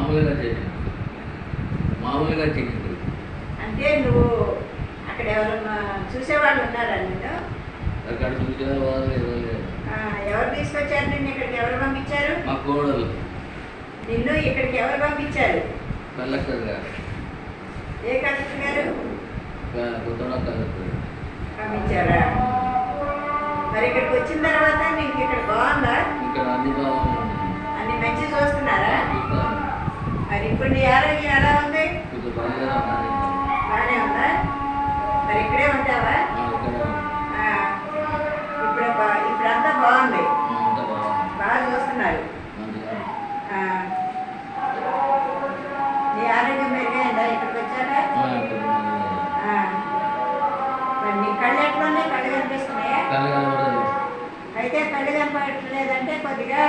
మామూలుగా చేయండి, మామూలుగా చేయండి. అంటే నువ్వు అక్కడ ఎవరన్నా చూసేవాళ్ళు ఉన్నారా నిన్ను? అక్కడ చూసేవాళ్ళు ఎవరు తీసుకొచ్చారు నిన్ను ఇక్కడికి? ఎవరు పంపించారు? మా కోడలు. నిన్ను ఇక్కడికి ఎవరు పంపించారు? కలెక్టర్ గారు. ఏ కలెక్టర్ గారు? కొత్తగా కలెక్టర్ పంపించారా? మరి ఇక్కడికి వచ్చిన తర్వాత నీకు ఇక్కడ బాగుందా? ఇక్కడ అన్ని బాగుంది, అన్ని మంచి చూస్తున్నారా? మరి ఇప్పుడు నీ ఆరోగ్యం ఎలా ఉంది? కొంచెం బాగానే బాగానే ఉందా? మరి ఇక్కడే ఉంటావా? ఇప్పుడంతా బాగుంది, బాగా చూస్తున్నారు. నీ ఆరోగ్యం మెరుగైందా ఇక్కడికి వచ్చాక? మరి నీ కళ్ళు ఎట్లున్నాయి? కళ్ళు కనిపిస్తున్నాయా? కళ్ళు అయితే కళ్ళు కనపడలేదంటే కొద్దిగా